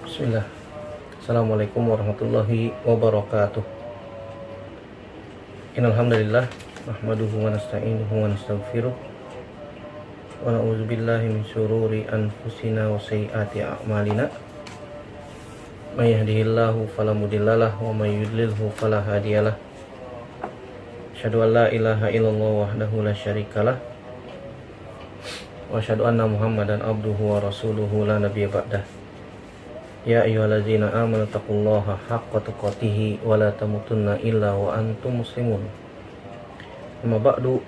Bismillah. Assalamualaikum warahmatullahi wabarakatuh. Innal hamdalillah nahmaduhu wa nasta'inuhu wa nastaghfiruh wa na'udzu billahi min syururi anfusina wa sayyiati a'malina. May yahdihillahu fala mudhillalah wa may yudlilhu fala hadiyalah. Asyhadu an la ilaha illallah wahdahu la syarikalah wa asyhadu anna Muhammadan abduhu wa rasuluhu la nabiyya ba'dah. Ya ayyuhallazina amanu taqullaha haqqa tuqatih wa la tamutunna illa wa antum muslimun. Amma ba'du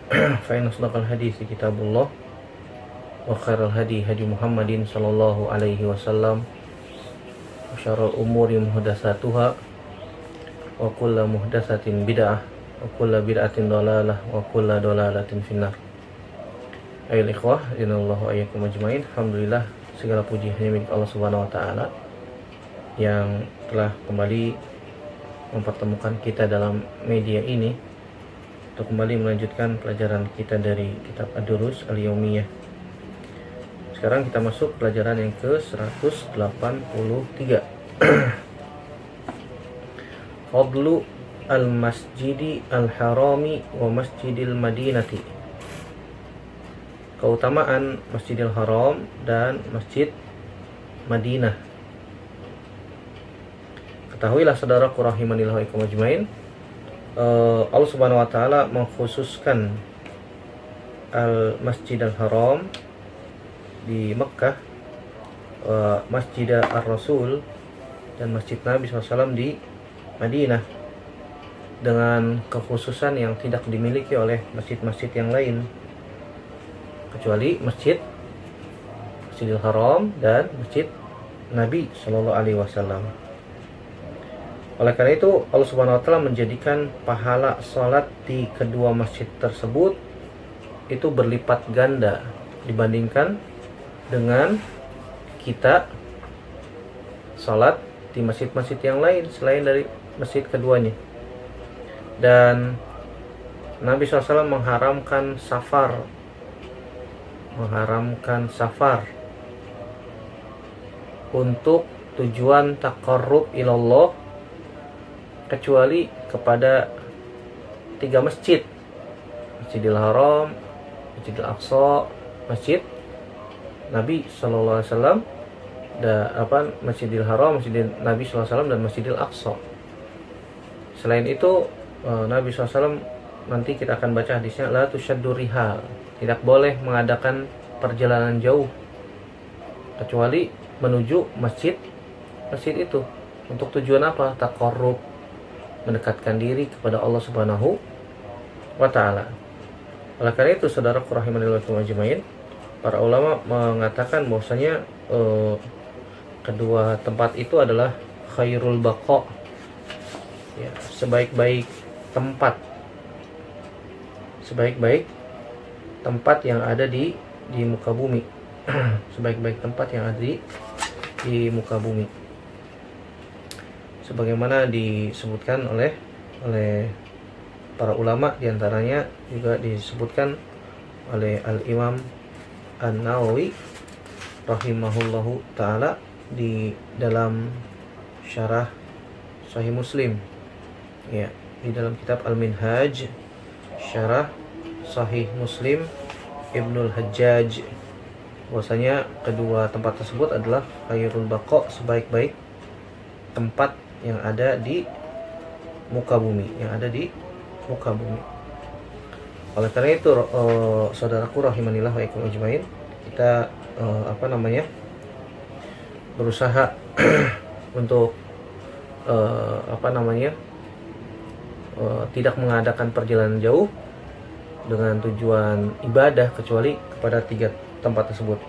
fa inna asdaqal hadits kitabullah wa khairal hadi hadi Muhammadin sallallahu alaihi wasallam wa syarrul umuri muhdatsatuha wa kullu muhdatsatin bid'ah wa kullu bid'atin dhalalah wa kullu dhalalatin finnar. Ayo ikhwah, innallaha wa iyyakum ajmain. Alhamdulillah, segala puji hanya milik Allah Subhanahu wa taala yang telah kembali mempertemukan kita dalam media ini untuk kembali melanjutkan pelajaran kita dari kitab Ad-Durus Al-Yaumiyah. Sekarang kita masuk pelajaran yang ke-183. Fadlu al-masjidi al-harami wa masjidil madinati. Keutamaan Masjidil Haram dan Masjid Madinah. Ketahuilah saudaraku rahimanillah wa ikum ajmain, Allah Subhanahu wa taala mengkhususkan Al-Masjidil Haram di Mekkah, Masjid Ar-Rasul dan Masjid Nabi SAW di Madinah dengan kekhususan yang tidak dimiliki oleh masjid-masjid yang lain kecuali Masjidil Haram dan Masjid Nabi SAW. Oleh karena itu Allah Subhanahu wa taala menjadikan pahala salat di kedua masjid tersebut itu berlipat ganda dibandingkan dengan kita salat di masjid-masjid yang lain selain dari masjid keduanya. Dan Nabi SAW mengharamkan safar untuk tujuan taqarrub ilallah kecuali kepada 3 masjid: Masjidil Haram, Masjidil Aqsa, Masjid Nabi Sallallahu Alaihi Wasallam, Masjidil Haram, Masjidil Nabi Sallallahu Alaihi Wasallam dan Masjidil Aqsa. Selain itu Nabi SAW nanti kita akan baca hadisnya, la tusyaddu rihal, tidak boleh mengadakan perjalanan jauh kecuali menuju masjid itu. Untuk tujuan apa? Taqarrub, mendekatkan diri kepada Allah Subhanahu wa taala. Oleh karena itu saudaraku rahimanillah wa ajmain, para ulama mengatakan bahwasanya kedua tempat itu adalah khairul baqa, ya, sebaik-baik tempat yang ada di muka bumi. Sebaik-baik tempat yang ada di muka bumi, sebagaimana disebutkan oleh para ulama, diantaranya juga disebutkan oleh Al-Imam An-Nawawi rahimahullahu ta'ala di dalam syarah Sahih Muslim, ya, di dalam kitab Al-Minhaj syarah Sahih Muslim Ibnul Hajjaj, bahwasanya kedua tempat tersebut adalah khairul baqa, sebaik-baik tempat yang ada di muka bumi, Oleh karena itu saudaraku rahimanillah wa ikum ajmain, kita berusaha untuk tidak mengadakan perjalanan jauh dengan tujuan ibadah kecuali kepada 3 tempat tersebut.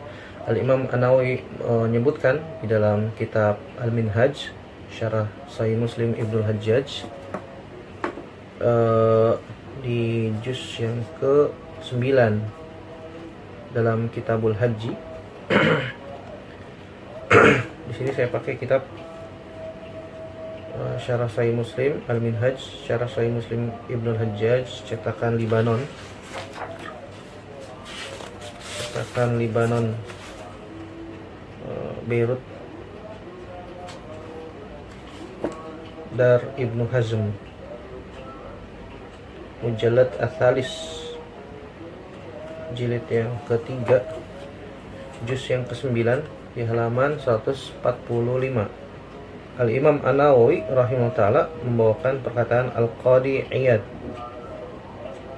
Al-Imam An-Nawawi menyebutkan di dalam kitab Al-Minhaj syarah Sahih Muslim Ibnul Hajjaj di juz yang ke-9 dalam Kitabul Haji. Di sini saya pakai kitab syarah Sahih Muslim Al-Minhaj syarah Sahih Muslim Ibnul Hajjaj cetakan Libanon Beirut Dar Ibnu Hazm, Mujallad Ats-Tsalis, jilid yang ketiga, juz yang ke-9, di halaman 145. Al-Imam An-Nawawi rahimahullah ta'ala membawakan perkataan Al-Qadi Iyad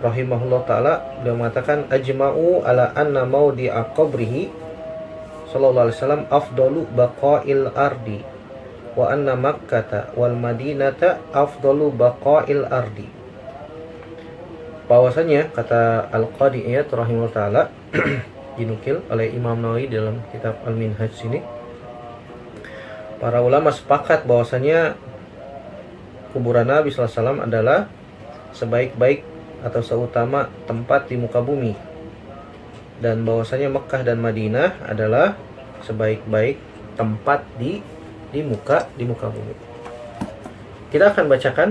rahimahullah ta'ala. Beliau mengatakan, ajma'u ala anna mawdi'a qabrihi sallallahu alaihi wasallam afdalu baqa'il ardi wa anna Makkata wal Madinata afdalu baqa'il ardi. Bahwasanya, kata Al-Qadi Iyad rahimahullah ta'ala, dinukil oleh Imam Nawawi dalam kitab Al-Minhaj ini, para ulama sepakat bahwasanya kuburan Nabi SAW adalah sebaik-baik atau seutama tempat di muka bumi, dan bahwasanya Mekkah dan Madinah adalah sebaik-baik tempat di muka bumi. Kita akan bacakan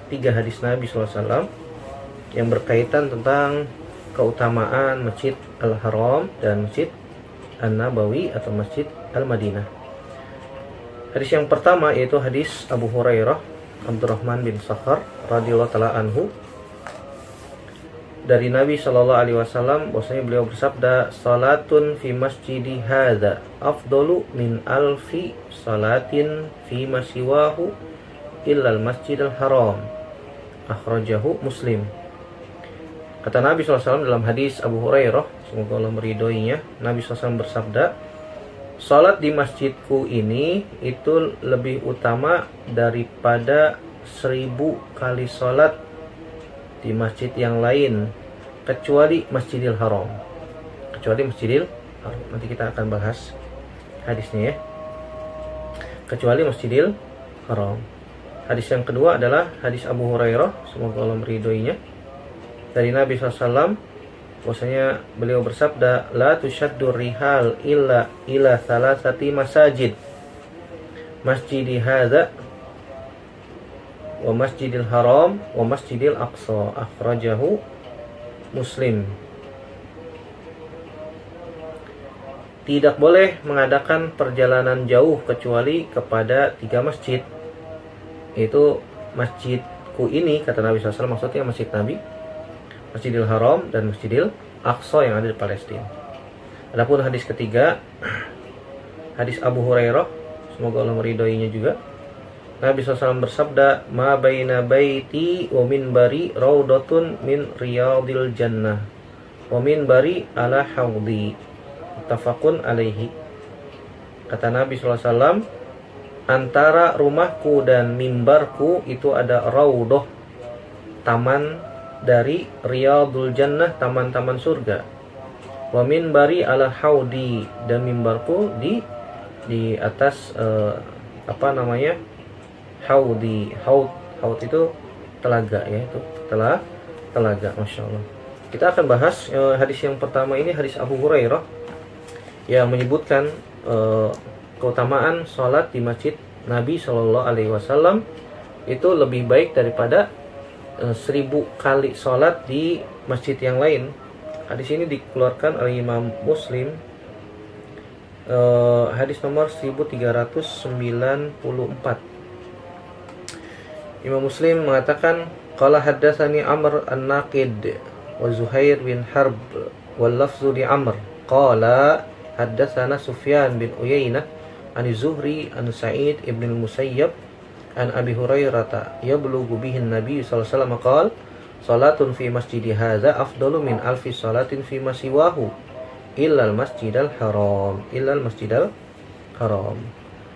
3 hadis Nabi SAW yang berkaitan tentang keutamaan Masjid Al-Haram dan Masjid An-Nabawi atau Masjid Al-Madinah. Hadis yang pertama yaitu hadis Abu Hurairah Abdurrahman bin Sakhar radhiyallahu taala anhu dari Nabi sallallahu alaihi wasallam, bahwasanya beliau bersabda, salatun fi masjidi hadza afdalu min alfi salatin fi masiwahu illal Masjidil Haram, akhrajahu Muslim. Kata Nabi SAW dalam hadis Abu Hurairah, semoga Allah meridhoinya, Nabi SAW bersabda, salat di masjidku ini itu lebih utama daripada 1000 kali salat di masjid yang lain, kecuali Masjidil Haram. Kecuali Masjidil Haram. Nanti kita akan bahas hadisnya ya. Kecuali Masjidil Haram. Hadis yang kedua adalah hadis Abu Hurairah, semoga Allah meridhoinya, dari Nabi SAW, bahwasanya beliau bersabda, la tushaddur rihal illa ila salasati masajid, masjidi hadza wa Masjidil Haram wa Masjidil Aqsa, akhrajahu Muslim. Tidak boleh mengadakan perjalanan jauh kecuali kepada 3 masjid. Itu masjidku ini, kata Nabi SAW, maksudnya masjid Nabi, Masjidil Haram dan Masjidil Aqsa yang ada di Palestina. Adapun hadis ketiga, hadis Abu Hurairah, semoga Allah meridhoinya juga, Nabi SAW bersabda, ma baina baiti wa minbari raudatun min riyadil jannah wa minbari ala haudi, muttafaqun alaihi. Kata Nabi SAW, antara rumahku dan mimbarku itu ada raudah, taman dari riyadul jannah, taman-taman surga. Wa minbari ala haudi, dan mimbarku di atas haudi. Haud itu telaga ya, itu telaga, Masya Allah. Kita akan bahas hadis yang pertama ini, hadis Abu Hurairah yang menyebutkan keutamaan sholat di masjid Nabi Shallallahu Alaihi Wasallam itu lebih baik daripada 1000 kali sholat di masjid yang lain. Hadis ini dikeluarkan oleh Imam Muslim, hadis nomor 1394. Imam Muslim mengatakan, qala haddatsani Amr an-Naqid wa Zuhair bin Harb wal lafzu li Amr qala haddatsana Sufyan bin Uyainah an Zuhri an Sa'id ibn al-Musayyab an Abi Hurairah yablughu bihi an-nabi sallallahu alaihi wasallam qala salatun fi masjidi hadza afdalu min alfi salatin fi masiwahu illal Masjidil Haram, illal Masjidil Haram.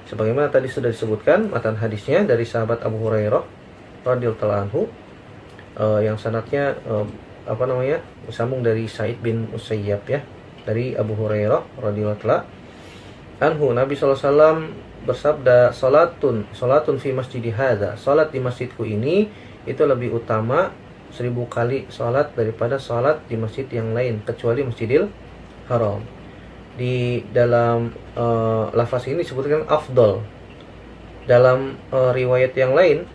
Sebagaimana tadi sudah disebutkan matan hadisnya dari sahabat Abu Hurairah radhiyallahu anhu, yang sanadnya bersambung dari Sa'id bin Musayyab ya, dari Abu Hurairah radhiyallahu anhu. Nabi SAW bersabda, salatun fi masjidi hadza, salat di masjidku ini itu lebih utama 1000 kali salat daripada salat di masjid yang lain, kecuali Masjidil Haram. Di dalam lafaz ini disebutkan afdal. Dalam riwayat yang lain,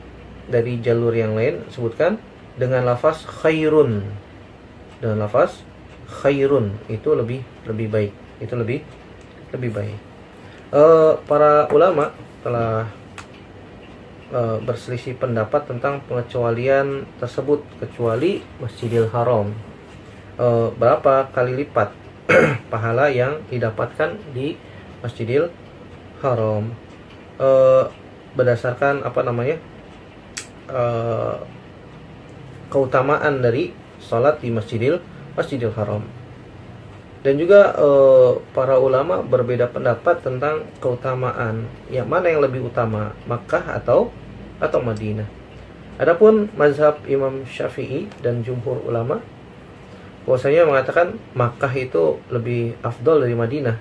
dari jalur yang lain disebutkan dengan lafaz khairun. Dengan lafaz khairun itu lebih baik. Itu lebih baik. Para ulama telah berselisih pendapat tentang pengecualian tersebut, kecuali Masjidil Haram. Berapa kali lipat pahala yang didapatkan di Masjidil Haram, berdasarkan keutamaan dari sholat di Masjidil Haram. Dan juga para ulama berbeda pendapat tentang keutamaan, yang mana yang lebih utama, Makkah atau Madinah. Adapun mazhab Imam Syafi'i dan jumhur ulama bahwasanya mengatakan Makkah itu lebih afdol dari Madinah,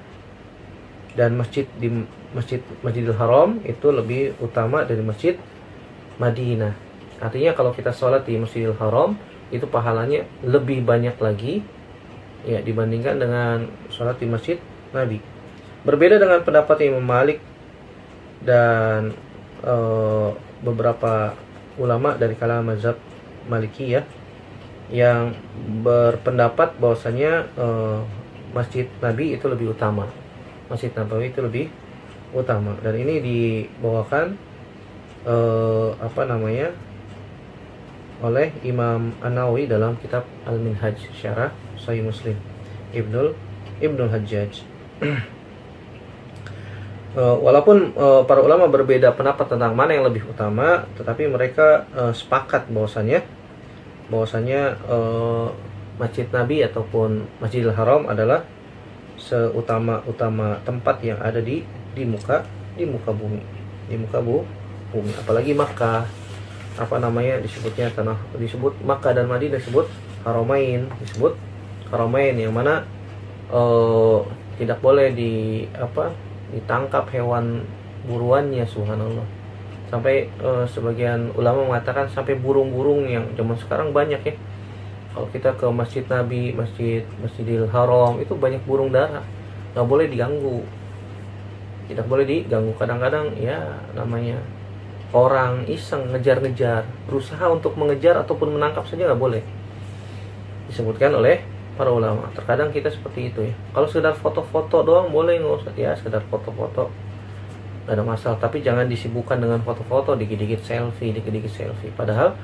dan Masjidil Haram itu lebih utama dari Masjid Madinah. Artinya kalau kita sholat di Masjidil Haram itu pahalanya lebih banyak lagi ya dibandingkan dengan sholat di Masjid Nabi. Berbeda dengan pendapat Imam Malik dan beberapa ulama dari kalangan mazhab Malikiyah yang berpendapat bahwasanya Masjid Nabi itu lebih utama. Masjid Nabawi itu lebih utama, dan ini dibawakan oleh Imam An-Nawawi dalam kitab Al-Minhaj Syarah Sahih Muslim Ibnul Hajjaj. Walaupun para ulama berbeda pendapat tentang mana yang lebih utama, tetapi mereka sepakat bahwasanya Masjid Nabi ataupun Masjidil Haram adalah seutama-utama tempat yang ada di muka bumi, apalagi Makkah, disebut Makkah dan Madinah disebut Haramain, yang mana tidak boleh ditangkap hewan buruannya, subhanallah. Sampai sebagian ulama mengatakan sampai burung-burung yang zaman sekarang banyak ya. Kalau kita ke Masjid Nabi, Masjidil Haram, itu banyak burung dara, nggak boleh diganggu, tidak boleh diganggu. Kadang-kadang ya namanya orang iseng ngejar-ngejar, berusaha untuk mengejar ataupun menangkap saja nggak boleh, disebutkan oleh para ulama. Terkadang kita seperti itu ya. Kalau sekedar foto-foto doang boleh, nggak usah ya, sekedar foto-foto nggak ada masalah. Tapi jangan disibukkan dengan foto-foto, dikit-dikit selfie. Padahal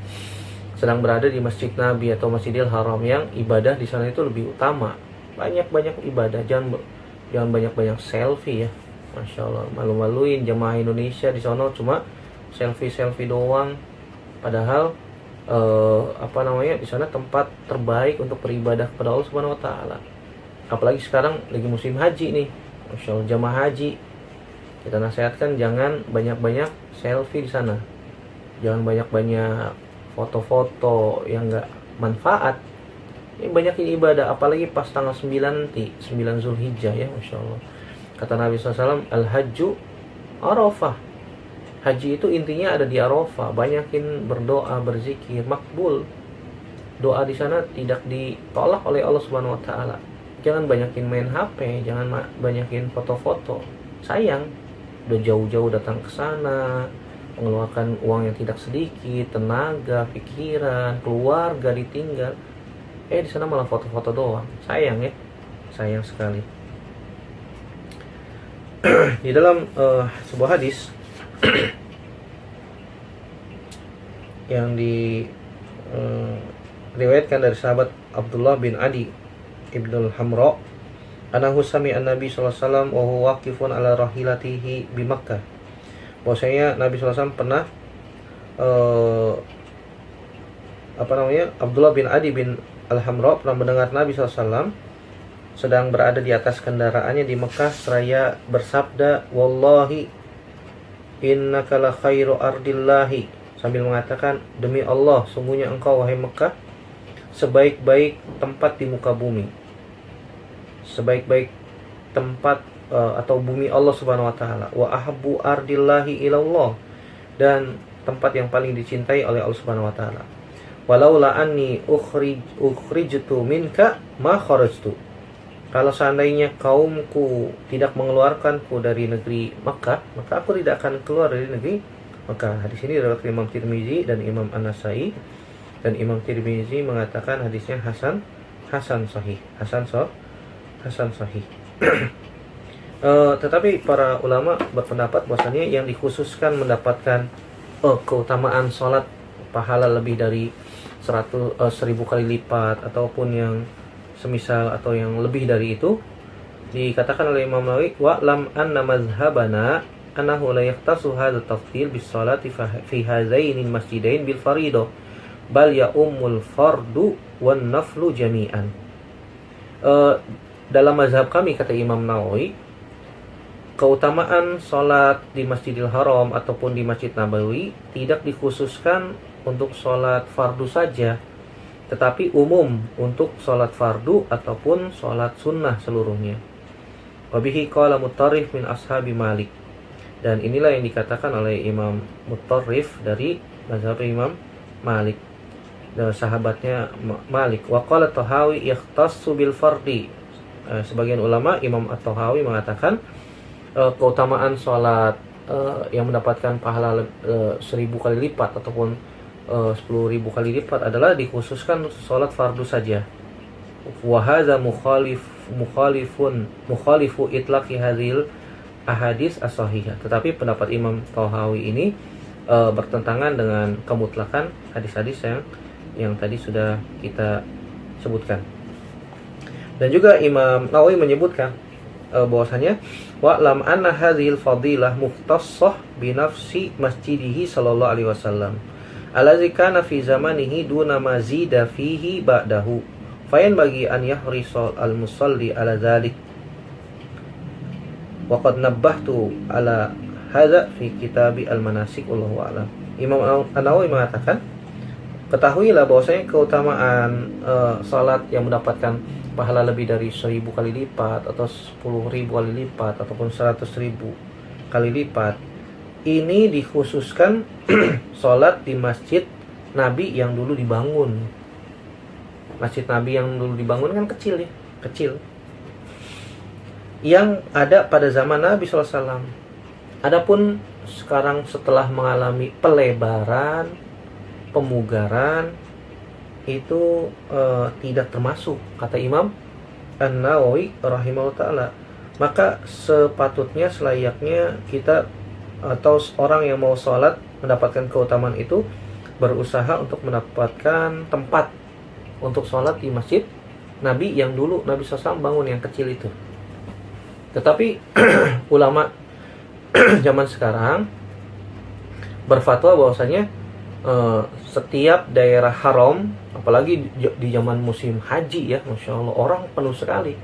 sedang berada di Masjid Nabi atau Masjidil Haram yang ibadah di sana itu lebih utama. Banyak-banyak ibadah, jangan banyak-banyak selfie ya. Masya Allah, malu-maluin jamaah Indonesia di sana cuma selfie doang. Padahal di sana tempat terbaik untuk beribadah kepada Allah Subhanahu wa taala. Apalagi sekarang lagi musim haji nih. Masya Allah, jamaah haji, kita nasihatkan jangan banyak-banyak selfie di sana. Jangan banyak-banyak foto-foto yang enggak manfaat. Ini banyakin ibadah, apalagi pas tanggal 9 Zulhijjah ya, Masya Allah. Kata Nabi SAW, Al-Hajju Arafah. Haji itu intinya ada di Arafah. Banyakin berdoa, berzikir, makbul. Doa di sana tidak ditolak oleh Allah Subhanahu wa taala. Jangan banyakin main HP, jangan banyakin foto-foto. Sayang, udah jauh-jauh datang ke sana, mengeluarkan uang yang tidak sedikit, tenaga, pikiran, keluarga ditinggal. Di sana malah foto-foto doang. Sayang ya, sayang sekali. Di dalam sebuah hadis yang diriwayatkan dari sahabat Abdullah bin Adi Ibnul Hamra, anahu sami'a an-nabi sallallahu alaihi wasallam wa huwa waqifun ala rahilatihi bi Makkah. Bahwasanya Nabi SAW pernah Abdullah bin Adi bin Al-Hamra pernah mendengar Nabi SAW sedang berada di atas kendaraannya di Mekah seraya bersabda, wallahi innaka la khairu ardillahi, sambil mengatakan, demi Allah sungguhnya engkau wahai Mekah sebaik-baik tempat di muka bumi, sebaik-baik tempat atau bumi Allah Subhanahu wa taala. Wa ahabbu ardillahi ilallah, dan tempat yang paling dicintai oleh Allah Subhanahu wa taala. Walaula anni ukhrijtu minka ma kharajtu. Kalau seandainya kaumku tidak mengeluarkanku dari negeri Makkah, maka aku tidak akan keluar dari negeri Makkah. Hadis ini diriwayatkan Imam Tirmizi dan Imam An-Nasai, dan Imam Tirmizi mengatakan hadisnya hasan sahih. Tetapi para ulama berpendapat bahwasanya yang dikhususkan mendapatkan keutamaan sholat pahala lebih dari 1000 kali lipat ataupun yang semisal atau yang lebih dari itu, dikatakan oleh Imam Nawawi, wa lam anna mazhabana annahu la yaqtasu hadha tafdil bis salati fi hazainil masjidain bil faridah bal ya ummul fardu wan naflu jami'an. Dalam mazhab kami, kata Imam Nawawi, keutamaan sholat di Masjidil Haram ataupun di Masjid Nabawi tidak dikhususkan untuk sholat fardu saja, tetapi umum untuk sholat fardu ataupun sholat sunnah seluruhnya. Wabihi qala Mutarrif min ashabi Malik. Dan inilah yang dikatakan oleh Imam Mutarrif dari mazhab Imam Malik, sahabatnya Malik. Wa qala Tahawi ikhtassu bil fardi. Sebagian ulama, Imam At-Tahawi mengatakan keutamaan sholat yang mendapatkan pahala 1000 kali lipat ataupun 10.000 kali lipat adalah dikhususkan sholat fardu saja. Wa hadza mukhalifu itlaqi hadhil ahadits as-sahihah. Tetapi pendapat Imam Tahawi ini bertentangan dengan kemutlakan hadis-hadis yang tadi sudah kita sebutkan. Dan juga Imam Nawawi menyebutkan bahwasanya wa lam anna hadhil fadilah mukhtassah bi nafsi masjidihi sallallahu alaihi wasallam allazi kana fi zamanihi duna mazida fihi ba'dahu fayan bagi an yahrisal al musalli ala dzalik wa qad nabbahtu ala hadza fi kitabi al manasik wallahu a'lam. Imam An-Nawawi mengatakan, ketahuilah bahwasanya keutamaan salat yang mendapatkan pahala lebih dari 1000 kali lipat atau 10.000 kali lipat ataupun 100.000 kali lipat ini dikhususkan sholat di masjid Nabi yang dulu dibangun. Masjid Nabi yang dulu dibangun kan kecil ya, kecil, yang ada pada zaman Nabi SAW. Adapun sekarang setelah mengalami pelebaran, pemugaran, itu tidak termasuk, kata Imam An-Nawawi rahimahullah ta'ala. Maka sepatutnya, selayaknya kita atau orang yang mau sholat mendapatkan keutamaan itu berusaha untuk mendapatkan tempat untuk sholat di masjid Nabi yang dulu Nabi SAW bangun, yang kecil itu. Tetapi ulama zaman sekarang berfatwa bahwasanya setiap daerah haram, apalagi di zaman musim haji ya, Masya Allah, orang penuh sekali.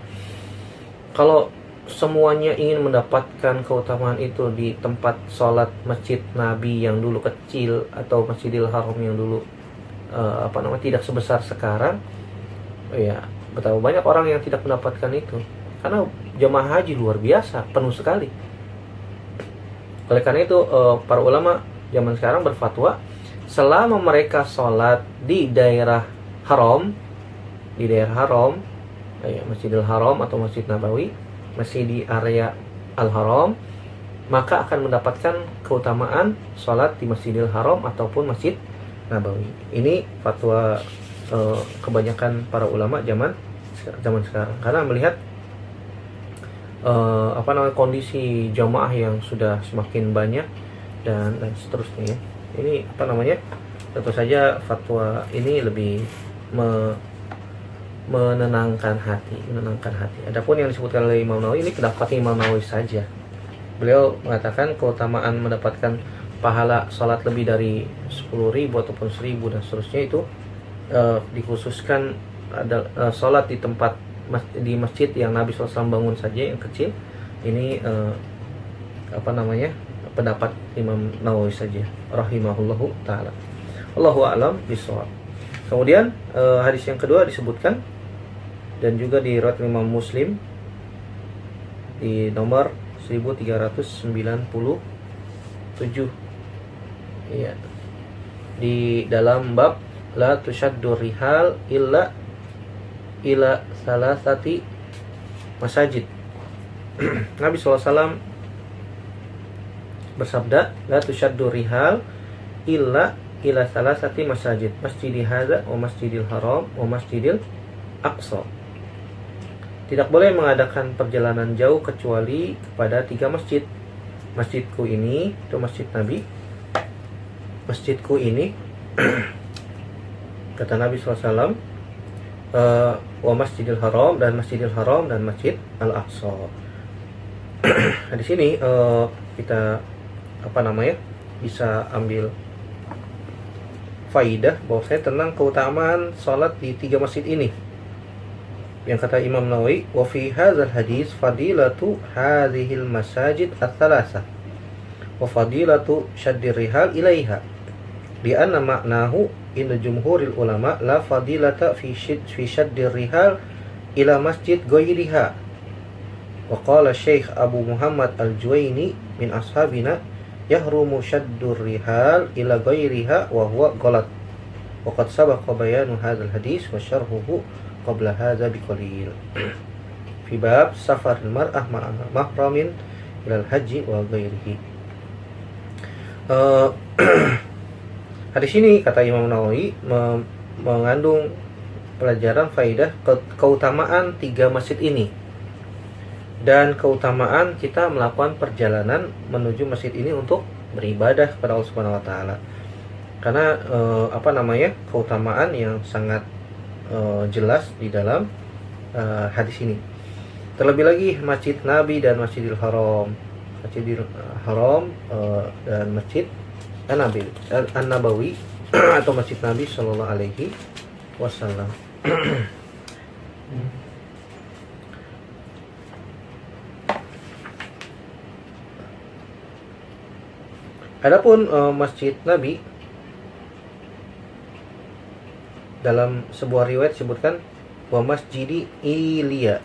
Kalau semuanya ingin mendapatkan keutamaan itu di tempat sholat masjid Nabi yang dulu kecil atau Masjidil Haram yang dulu tidak sebesar sekarang, ya betapa banyak orang yang tidak mendapatkan itu. Karena jamaah haji luar biasa, penuh sekali. Oleh karena itu para ulama zaman sekarang berfatwa, selama mereka sholat di daerah haram, Masjidil Haram atau Masjid Nabawi, masih di area Al-Haram, maka akan mendapatkan keutamaan sholat di Masjidil Haram ataupun Masjid Nabawi. Ini fatwa kebanyakan para ulama zaman sekarang, karena melihat kondisi jamaah yang sudah semakin banyak dan seterusnya ya. Ini tentu saja fatwa ini lebih menenangkan hati. Adapun yang disebutkan oleh Imam Nawawi, ini pendapat Imam Nawawi saja. Beliau mengatakan keutamaan mendapatkan pahala salat lebih dari 10.000 ataupun 1.000 dan seterusnya itu dikhususkan ada salat di tempat di masjid yang Nabi SAW bangun saja, yang kecil. Ini pendapat Imam Nawawi saja rahimahullahu ta'ala. Allahu a'lam bishawab. Kemudian hadis yang kedua disebutkan dan juga diriwayatkan Imam Muslim di nomor 1397 ya, di dalam bab la tushaddu rihal illa ila salasati masajid. Nabi SAW bersabda, la tushaddu rihal illa ila salasati masajid, masjidi hadza wa masjidil haram wa masjidil aqsa. Tidak boleh mengadakan perjalanan jauh kecuali kepada 3 masjid. Masjidku ini, itu masjid Nabi, masjidku ini kata Nabi SAW, wa Masjidil Haram dan Masjidil Haram dan Masjid Al-Aqsa. Nah, di sini kita bisa ambil faidah bahwasanya tentang keutamaan salat di 3 masjid ini. Yang kata Imam Nawawi, wa fi hadzal hadis fadilatu hadhil masajid ats-tsalatsah wa fadilatu syaddir rihal ilaiha bi anna ma'nahu inda jumhuril ulama la fadilata fi syaddir rihal ila masjid ghairiha. Wa qala Syekh Abu Muhammad Al-Juwaini min ashabina yahrumu syaddur rihal ila ghairiha wa huwa ghalat. Wa qad sabaqa bayanu hadzal hadis wa syarhuhu qabla hadza biqalil fi bab safaril mar'ah ma'a mahramin ilal haji wa ghairihi. Hadis ini kata Imam Nawawi mengandung pelajaran faidah keutamaan 3 masjid ini dan keutamaan kita melakukan perjalanan menuju masjid ini untuk beribadah kepada Allah Subhanahu wa taala. Karena keutamaan yang sangat jelas di dalam hadis ini. Terlebih lagi Masjid Nabi dan Masjidil Haram, Masjidil Haram dan Masjid An-Nabawi atau Masjid Nabi Sallallahu Alaihi Wasallam. Adapun Masjid Nabi, dalam sebuah riwayat disebutkan wa masjidi Iliya,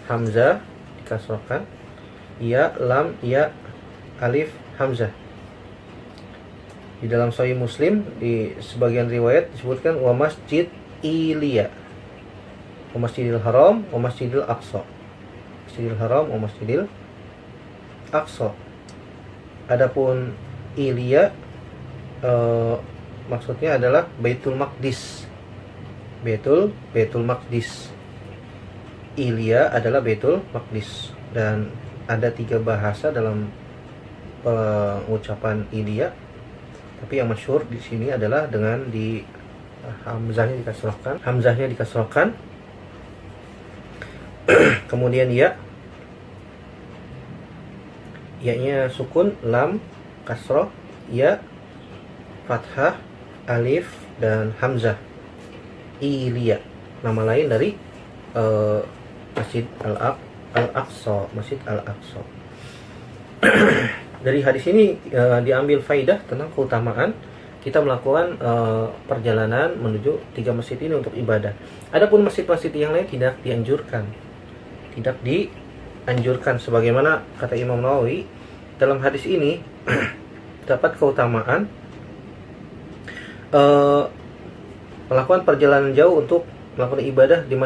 hamzah dikasrohkan, ya lam ya alif hamzah. Di dalam Sahih Muslim di sebagian riwayat disebutkan wa masjid Iliya, wa masjidil haram, wa masjidil aqsa, masjidil haram, wa masjidil aqsa. Adapun Iliya maksudnya adalah Baitul Maqdis. Baitul Maqdis. Ilya adalah Baitul Maqdis, dan ada 3 bahasa dalam pengucapan Ilya. Tapi yang masyhur di sini adalah dengan di hamzahnya dikasrohkan. Kemudian ya-nya sukun, lam kasroh, ya fathah, alif dan hamzah. Ilya, nama lain dari Masjid Al-Aqsa, Masjid Al-Aqsa. Dari hadis ini diambil faidah tentang keutamaan kita melakukan perjalanan menuju 3 masjid ini untuk ibadah. Adapun masjid-masjid yang lain tidak dianjurkan. Sebagaimana kata Imam Nawawi, dalam hadis ini dapat keutamaan melakukan perjalanan jauh untuk melakukan ibadah di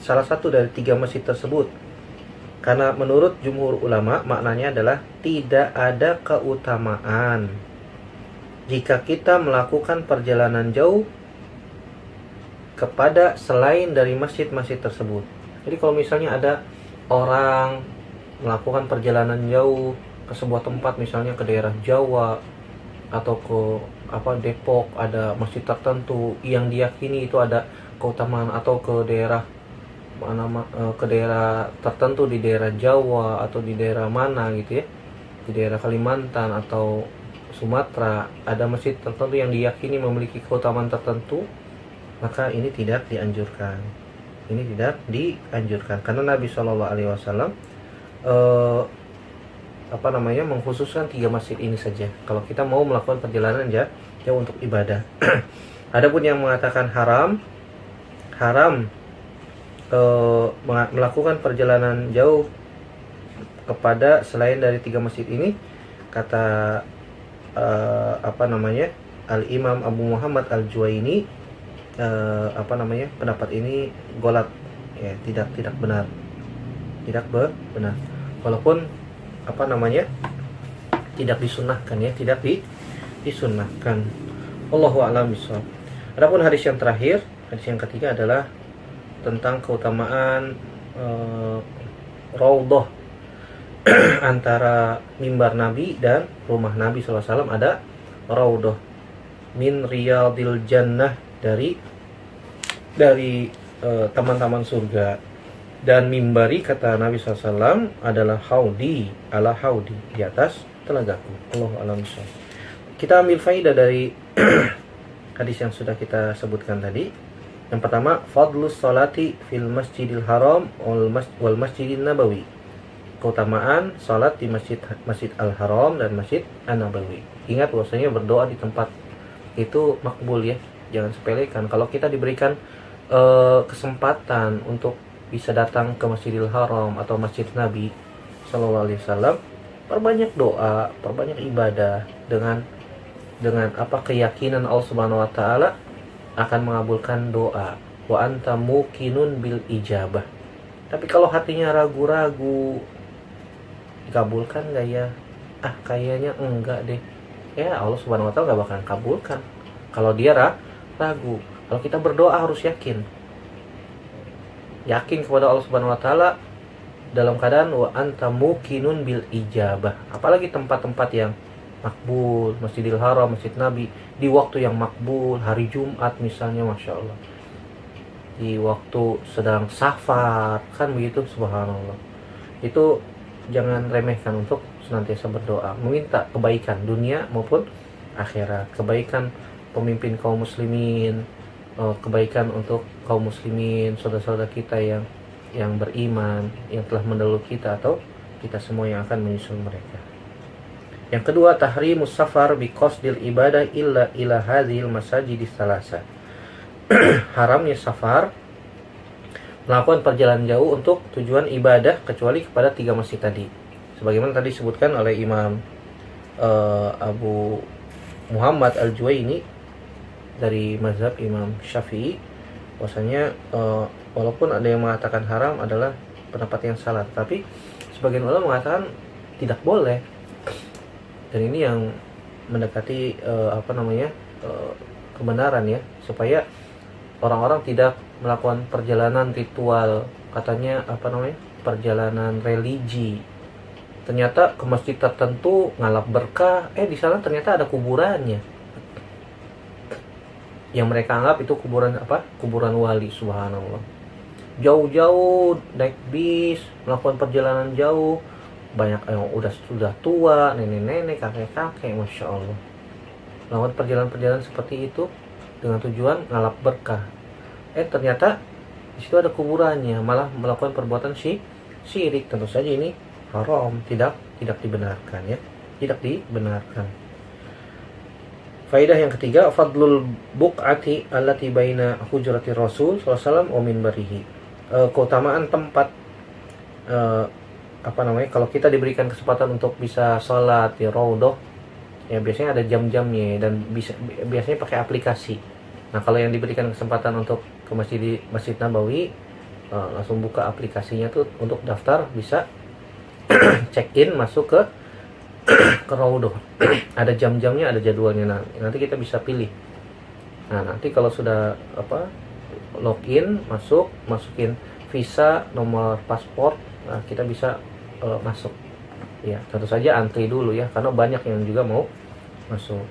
salah satu dari 3 masjid tersebut. Karena menurut jumhur ulama maknanya adalah tidak ada keutamaan jika kita melakukan perjalanan jauh kepada selain dari masjid-masjid tersebut. Jadi kalau misalnya ada orang melakukan perjalanan jauh ke sebuah tempat, misalnya ke daerah Jawa atau ke Depok, ada masjid tertentu yang diyakini itu ada keutamaan, atau ke daerah tertentu di daerah Jawa atau di daerah mana gitu ya, di daerah Kalimantan atau Sumatera, ada masjid tertentu yang diyakini memiliki keutamaan tertentu, maka ini tidak dianjurkan. Karena Nabi Shallallahu Alaihi Wasallam mengkhususkan 3 masjid ini saja kalau kita mau melakukan perjalanan jauh untuk ibadah. Adapun yang mengatakan haram melakukan perjalanan jauh kepada selain dari 3 masjid ini, kata Al-Imam Abu Muhammad Al-Juwaini, pendapat ini golat, ya, tidak benar. Walaupun tidak disunnahkan, ya, tidak disunnahkan. Wallahu a'lam bishawab. Adapun hadis yang terakhir, hadis yang ketiga adalah tentang keutamaan raudhah antara mimbar Nabi dan rumah Nabi SAW ada raudhah min riyadil jannah, dari taman-taman surga. Dan mimbari, kata Nabi SAW, adalah haudi, ala haudi, di atas telagaku. Allahu a'lam bishawab. Kita ambil faidah dari hadis yang sudah kita sebutkan tadi. Yang pertama, fadlus salati fil masjidil haram wal masjidil nabawi. Keutamaan salat di masjid al-haram dan masjid an-nabawi. Ingat bahwasanya berdoa di tempat itu makbul ya. Jangan sepelekan. Kalau kita diberikan kesempatan untuk bisa datang ke Masjidil Haram atau Masjid Nabi Sallallahu Alaihi Wasallam, perbanyak doa, perbanyak ibadah dengan apa, keyakinan Allah Subhanahu Wa Taala akan mengabulkan doa. Wa anta muqinun bil ijabah. Tapi kalau hatinya ragu-ragu, dikabulkan nggak ya? Kayaknya enggak deh. Ya Allah Subhanahu Wa Taala nggak bakalan kabulkan kalau dia ragu. Kalau kita berdoa harus yakin kepada Allah Subhanahu Wa Taala dalam keadaan wa anta muqinun bil ijabah. Apalagi tempat-tempat yang makbul, Masjidil Haram, Masjid Nabi, di waktu yang makbul, hari Jumat misalnya, Masya Allah, di waktu sedang safar, kan begitu, subhanallah. Itu jangan remehkan untuk senantiasa berdoa, meminta kebaikan dunia maupun akhirat, kebaikan pemimpin kaum muslimin, kebaikan untuk kaum muslimin, saudara-saudara kita yang beriman, yang telah mendahului kita atau kita semua yang akan menyusul mereka. Yang kedua, tahrimus safar bi qasdil ibadah illa ila hadhil masajidis salasa. Haramnya safar, melakukan perjalanan jauh untuk tujuan ibadah kecuali kepada 3 masjid tadi. Sebagaimana tadi disebutkan oleh Imam Abu Muhammad Al-Juwaini dari mazhab Imam Syafi'i, bahwasanya walaupun ada yang mengatakan haram adalah pendapat yang salah, tapi sebagian ulama mengatakan tidak boleh. Dan ini yang mendekati kebenaran ya, supaya orang-orang tidak melakukan perjalanan ritual, katanya perjalanan religi. Ternyata ke masjid tertentu ngalap berkah, di sana ternyata ada kuburannya. Yang mereka anggap itu kuburan wali, subhanallah. Jauh-jauh naik bis, melakukan perjalanan jauh, banyak yang sudah tua, nenek-nenek, kakek-kakek, Masya Allah, melakukan perjalanan-perjalanan seperti itu dengan tujuan ngalap berkah. Ternyata di situ ada kuburannya, malah melakukan perbuatan syirik. Tentu saja ini haram, tidak dibenarkan ya, tidak dibenarkan. Faidah yang ketiga, fadlul buq'ati allati baina hujrati Rasul sallallahu alaihi wasallam wa minbarihi. Keutamaan tempat kalau kita diberikan kesempatan untuk bisa sholat di raudhah, ya biasanya ada jam-jamnya dan biasanya pakai aplikasi. Nah, kalau yang diberikan kesempatan untuk ke Masjid Nabawi, langsung buka aplikasinya tuh untuk daftar, bisa check in, masuk ke raudhah. Ada jam-jamnya, ada jadwalnya. Nanti kita bisa pilih. Nah, nanti kalau sudah login, masukin visa, nomor paspor, kita bisa masuk. Ya, tentu saja antri dulu ya, karena banyak yang juga mau masuk.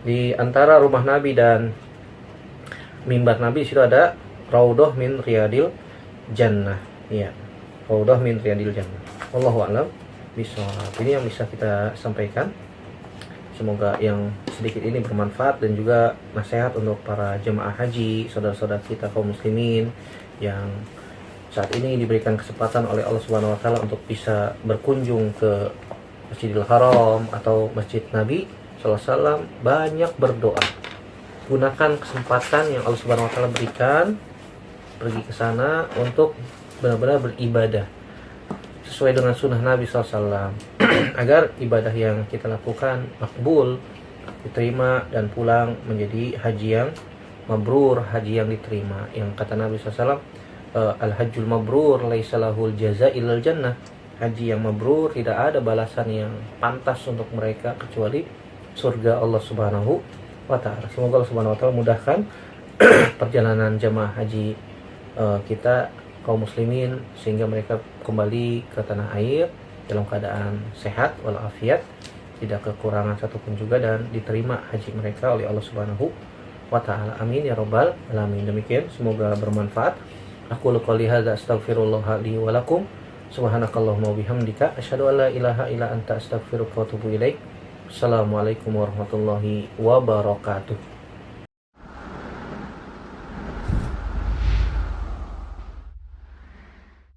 Di antara rumah Nabi dan mimbar Nabi, situ ada raudhah min riyadil jannah. Ya, raudhah min riyadil jannah. Wallahu a'lam bishawab. Ini yang bisa kita sampaikan. Semoga yang sedikit ini bermanfaat dan juga nasihat untuk para jemaah haji, saudara-saudara kita kaum muslimin yang saat ini diberikan kesempatan oleh Allah Subhanahu Wa Taala untuk bisa berkunjung ke Masjidil Haram atau Masjid Nabi Sallallahu Alaihi Wasallam. Banyak berdoa, gunakan kesempatan yang Allah Subhanahu Wa Taala berikan, pergi ke sana untuk benar-benar beribadah sesuai dengan sunnah Nabi Sallallahu Alaihi Wasallam, agar ibadah yang kita lakukan makbul, diterima, dan pulang menjadi haji yang mabrur, haji yang diterima. Yang kata Nabi Sallallahu Alaihi Wasallam, al-hajjul mabrur laisa lahul jazaa illal jannah. Haji yang mabrur tidak ada balasan yang pantas untuk mereka kecuali surga Allah Subhanahu wa taala. Semoga Allah Subhanahu wa taala mudahkan perjalanan jemaah haji kita kaum muslimin sehingga mereka kembali ke tanah air dalam keadaan sehat walafiat tidak kekurangan satupun juga, dan diterima haji mereka oleh Allah Subhanahu wa ta'ala. Amin ya rabbal alamin. Demikian, semoga bermanfaat. Aku qouli hadza astaghfirullah li wa lakum. Subhanakallahumma wa bihamdika asyhadu an la ilaha illa anta astaghfiruka wa atubu ilaik. Assalamualaikum warahmatullahi wabarakatuh.